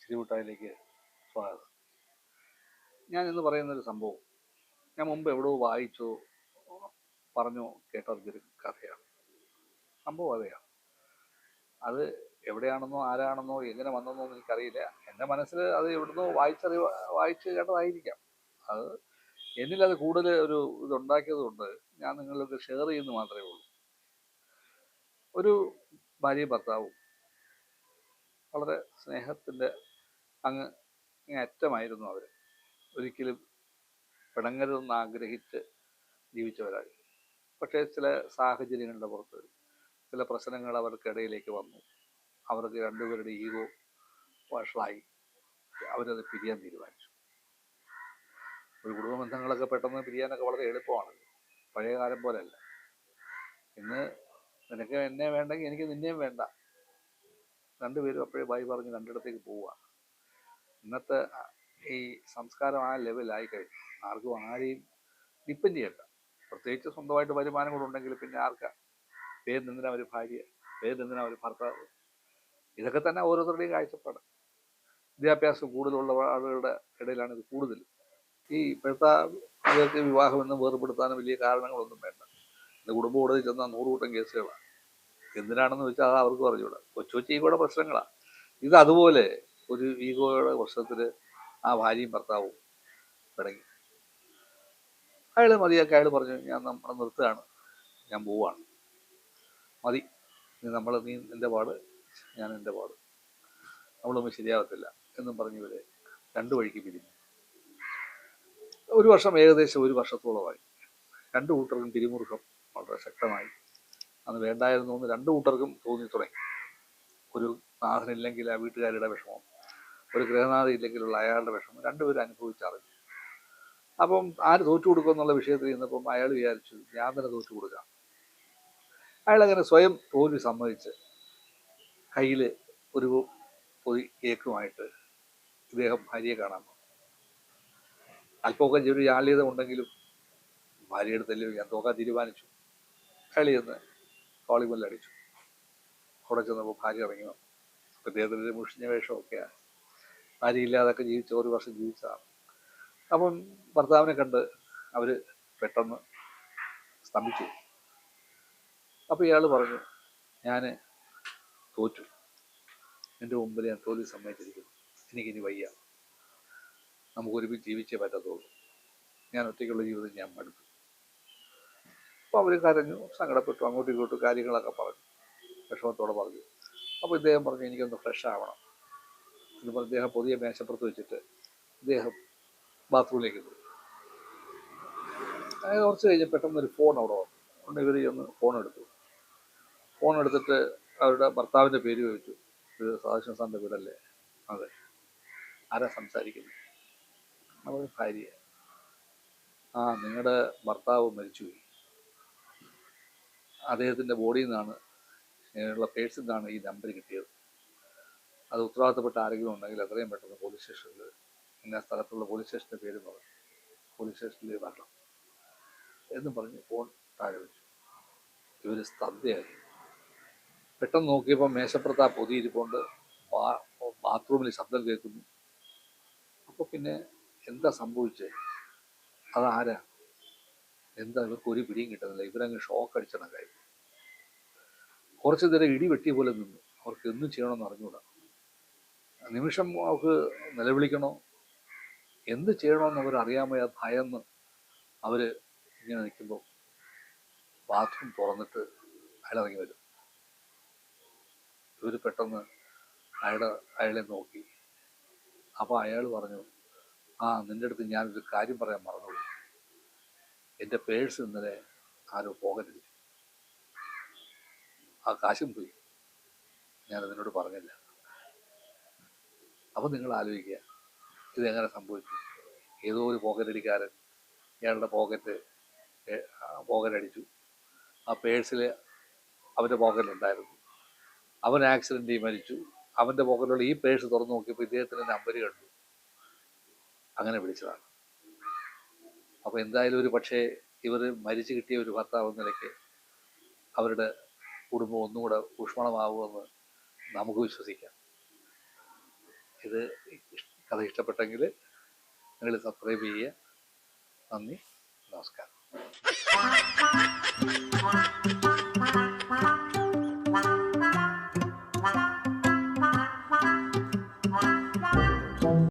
ചിരിമുട്ടായിലേക്ക് സ്വാഗതം. ഞാൻ ഇന്ന് പറയുന്നൊരു സംഭവം ഞാൻ മുമ്പ് എവിടെയോ വായിച്ചോ പറഞ്ഞോ കേട്ടൊരു കഥയാണ്. സംഭവം അതെയാണ്. അത് എവിടെയാണെന്നോ ആരാണെന്നോ എങ്ങനെ വന്നെന്നോ എനിക്കറിയില്ല. എൻ്റെ മനസ്സിൽ അത് എവിടുന്നോ വായിച്ച് കേട്ടതായിരിക്കാം. അത് എന്നിലത് കൂടുതൽ ഒരു ഇതുണ്ടാക്കിയത് കൊണ്ട് ഞാൻ നിങ്ങൾക്ക് ഷെയർ ചെയ്യുന്നത് മാത്രമേ ഉള്ളൂ. ഒരു ഭാര്യയും ഭർത്താവും വളരെ സ്നേഹത്തിൻ്റെ അങ്ങ് അറ്റമായിരുന്നു അവർ. ഒരിക്കലും പിണങ്ങരുതെന്ന് ആഗ്രഹിച്ച് ജീവിച്ചവരായി. പക്ഷേ ചില സാഹചര്യങ്ങളുടെ പുറത്ത് ചില പ്രശ്നങ്ങൾ അവർക്കിടയിലേക്ക് വന്നു. അവർക്ക് രണ്ടുപേരുടെ ഈഗോ വഷളായി. അവരത് പിരിയാൻ തീരുമാനിച്ചു. ഒരു കുടുംബ ബന്ധങ്ങളൊക്കെ പെട്ടെന്ന് പിരിയാനൊക്കെ വളരെ എളുപ്പമാണ്. പഴയ കാലം പോലെയല്ല. ഇന്ന് നിനക്ക് എന്നെ വേണ്ടെങ്കിൽ എനിക്ക് നിന്നെയും വേണ്ട. രണ്ടുപേരും അപ്പോഴേ ബൈ പറഞ്ഞ് രണ്ടിടത്തേക്ക് പോവുക. ഇന്നത്തെ ഈ സംസ്കാരം ആ ലെവലായി കഴിഞ്ഞു. ആർക്കും ആരെയും ഡിപ്പെൻഡ് ചെയ്യണ്ട. പ്രത്യേകിച്ച് സ്വന്തമായിട്ട് വരുമാനം കൂടെ ഉണ്ടെങ്കിൽ പിന്നെ ആർക്കാ പേരിനെന്തിനാ ഒരു ഭാര്യ, പേരിനെന്തിനാ ഒരു ഭർത്താവ്? ഇതൊക്കെ തന്നെ ഓരോരുത്തരുടെയും കാഴ്ചപ്പാട്. വിദ്യാഭ്യാസം കൂടുതലുള്ള ആളുകളുടെ ഇടയിലാണ് ഇത് കൂടുതൽ. ഈ ഇപ്പോഴത്തെ ഇവർക്ക് വിവാഹമെന്ന് വേർപെടുത്താനും വലിയ കാരണങ്ങളൊന്നും വേണ്ട. ഇന്ന് കുടുംബ കോടതിയിൽ ചെന്നാൽ 100 കൂട്ടം കേസുകളാണ്. എന്തിനാണെന്ന് വെച്ചാൽ അത് അവർക്ക് പറഞ്ഞുകൂടാ. കൊച്ചു കൊച്ചു ഈഗോയുടെ പ്രശ്നങ്ങളാണ്. ഇത് അതുപോലെ ഒരു ഈഗോയുടെ പ്രശ്നത്തിൽ ആ ഭാര്യയും ഭർത്താവും പിണങ്ങി. അയാൾ മതിയാക്കി അയാൾ പറഞ്ഞു, ഞാൻ നമ്മളെ നിർത്തുകയാണ്, ഞാൻ പോവാണ്, മതി, നീ എൻ്റെ പാട്, ഞാൻ എൻ്റെ പാട്, നമ്മളൊന്നും ശരിയാകത്തില്ല എന്നും പറഞ്ഞിവരെ രണ്ടു വഴിക്ക് പിരിഞ്ഞു. ഏകദേശം ഒരു വർഷത്തോളമായി. രണ്ടു കൂട്ടർക്കും പിരിമുറുക്കം വളരെ ശക്തമായി. അന്ന് വേണ്ടായിരുന്നു എന്ന് രണ്ടു കൂട്ടർക്കും തോന്നി തുടങ്ങി. ഒരു നാഥനില്ലെങ്കിൽ ആ വീട്ടുകാരുടെ വിഷമം, ഒരു ഗൃഹനാഥ ഇല്ലെങ്കിലുള്ള അയാളുടെ വിഷമം രണ്ടുപേരും അനുഭവിച്ചറിഞ്ഞു. അപ്പം ആര് തോറ്റു കൊടുക്കും എന്നുള്ള വിഷയത്തിൽ നിന്നപ്പം അയാൾ വിചാരിച്ചു, ഞാൻ തന്നെ തോറ്റു കൊടുക്കാം. അയാളങ്ങനെ സ്വയം തോൽവി സമ്മതിച്ച് കയ്യിൽ ഒരു പൊതി കേക്കുമായിട്ട് ഇദ്ദേഹം ഭാര്യയെ കാണാൻ. അല്പമൊക്കെ ഒരു ജാള്യത ഉണ്ടെങ്കിലും ഭാര്യയുടെ തല്ലി ഞാൻ തോക്കാൻ തീരുമാനിച്ചു. അയാൾ ചെന്ന് കോളിംഗ് ബെല്ല് അടിച്ചു. അവിടെ ചെന്നപ്പോൾ ഭാര്യ ഇറങ്ങി വന്നു. അപ്പം ഇദ്ദേഹത്തിൻ്റെ മുഷിഞ്ഞ വേഷമൊക്കെയാണ്. ഭാര്യയില്ലാതൊക്കെ ഒരു വർഷം ജീവിച്ചതാണ്. അപ്പം ഭർത്താവിനെ കണ്ട് അവർ പെട്ടെന്ന് സ്തംഭിച്ചു. അപ്പോൾ ഇയാൾ പറഞ്ഞു, ഞാൻ തോറ്റു, എൻ്റെ മുമ്പിൽ ഞാൻ തോൽവി സമ്മതിച്ചിരിക്കുന്നു, എനിക്കിനി വയ്യ, നമുക്കൊരുമിച്ച് ജീവിച്ചേ പറ്റത്തുള്ളൂ, ഞാൻ ഒറ്റയ്ക്കുള്ള ജീവിതം ഞാൻ മടുത്തു. അപ്പോൾ അവർ കരഞ്ഞു, സങ്കടപ്പെട്ടു, അങ്ങോട്ടും ഇങ്ങോട്ടും കാര്യങ്ങളൊക്കെ പറഞ്ഞു, വിഷമത്തോടെ പറഞ്ഞു. അപ്പോൾ ഇദ്ദേഹം പറഞ്ഞു, എനിക്കൊന്ന് ഫ്രഷ് ആവണം എന്ന് പറഞ്ഞ് ഇദ്ദേഹം പുതിയ മേശപ്പുറത്ത് വെച്ചിട്ട് ഇദ്ദേഹം ബാത്റൂമിലേക്ക് പോയി. കുറച്ച് കഴിഞ്ഞ് പെട്ടെന്നൊരു ഫോൺ അവിടെ വന്നു. അതുകൊണ്ട് ഇവർ ഒന്ന് ഫോൺ എടുത്തിട്ട് അവരുടെ ഭർത്താവിൻ്റെ പേര് ചോദിച്ചു. ഇത് സദാശിവൻ സാറിൻ്റെ വീടല്ലേ? അതെ. ആരാ സംസാരിക്കുന്നത്? അവർ ഭാര്യ. ആ, നിങ്ങളുടെ ഭർത്താവ് മരിച്ചുപോയി, അദ്ദേഹത്തിൻ്റെ ബോഡിയിൽ നിന്നാണ് ഉള്ള പേഴ്സിൽ നിന്നാണ് ഈ നമ്പർ കിട്ടിയത്. അത് ഉത്തരവാദിത്തപ്പെട്ട ആരെങ്കിലും ഉണ്ടെങ്കിൽ എത്രയും പെട്ടെന്ന് പോലീസ് സ്റ്റേഷനിൽ, ഇന്ന സ്ഥലത്തുള്ള പോലീസ് സ്റ്റേഷൻ്റെ പേര് പറഞ്ഞു, പോലീസ് സ്റ്റേഷനിൽ വരണം എന്നും പറഞ്ഞ് ഫോൺ താഴെ വെച്ചു. ഇവർ സ്തബ്ധയായി. പെട്ടെന്ന് നോക്കിയപ്പോൾ മേശപ്പുറത്ത് ആ പൊതി ഇരിപ്പുണ്ട്. ബാത്റൂമിൽ ശബ്ദം കേൾക്കുന്നു. അപ്പോൾ പിന്നെ എന്താ സംഭവിച്ചത്, അതാരാ, എന്താ, ഇവർക്ക് ഒരു പിടിയും കിട്ടുന്നില്ല. ഇവരങ്ങ് ഷോക്ക് അടിച്ചണക്കായി. കുറച്ച് നേരം ഇടി വെട്ടിയ പോലെ നിന്നു. അവർക്ക് എന്തും ചെയ്യണമെന്ന് അറിഞ്ഞുകൂടാ. നിമിഷം അവർക്ക് നിലവിളിക്കണോ എന്ത് ചെയ്യണമെന്ന് അവരറിയാമോ ഭയന്ന് അവർ ഇങ്ങനെ നിൽക്കുമ്പോൾ ബാത്റൂം തുറന്നിട്ട് അയാളിറങ്ങി വരും. ഇവർ പെട്ടെന്ന് അയാളെ നോക്കി. അപ്പോൾ അയാൾ പറഞ്ഞു, ആ, നിൻ്റെ അടുത്ത് ഞാനൊരു കാര്യം പറയാൻ മറന്നുപോയി, എൻ്റെ പേഴ്സ് ഇന്നലെ ആരോ പോകരുത്, ആ കാശും പോയി, ഞാനതിനോട് പറഞ്ഞില്ല. അപ്പം നിങ്ങൾ ആലോചിക്കുക, ഇതെങ്ങനെ സംഭവിച്ചു? ഏതോ ഒരു പോക്കറ്റടിക്കാരൻ ഇയാളുടെ പോക്കറ്റടിച്ചു. ആ പേഴ്സിൽ അവൻ്റെ പോക്കറ്റിലുണ്ടായിരുന്നു. അവൻ ആക്സിഡൻറ്റിൽ മരിച്ചു. അവൻ്റെ പോക്കറ്റിലുള്ള ഈ പേഴ്സ് തുറന്നു നോക്കിയപ്പോൾ ഇദ്ദേഹത്തിൻ്റെ നമ്പർ കണ്ടു. അങ്ങനെ വിളിച്ചതാണ്. അപ്പോൾ എന്തായാലും ഒരു പക്ഷേ ഇവർ മരിച്ചു കിട്ടിയ ഒരു ഭർത്താവ് നിലയ്ക്ക് അവരുടെ കുടുംബം ഒന്നുകൂടെ ഊഷ്മളമാകുമെന്ന് നമുക്ക് വിശ്വസിക്കാം. ഇത് കഥ ഇഷ്ടപ്പെട്ടെങ്കിൽ നിങ്ങൾ സബ്സ്ക്രൈബ് ചെയ്യുക. നന്ദി, നമസ്കാരം.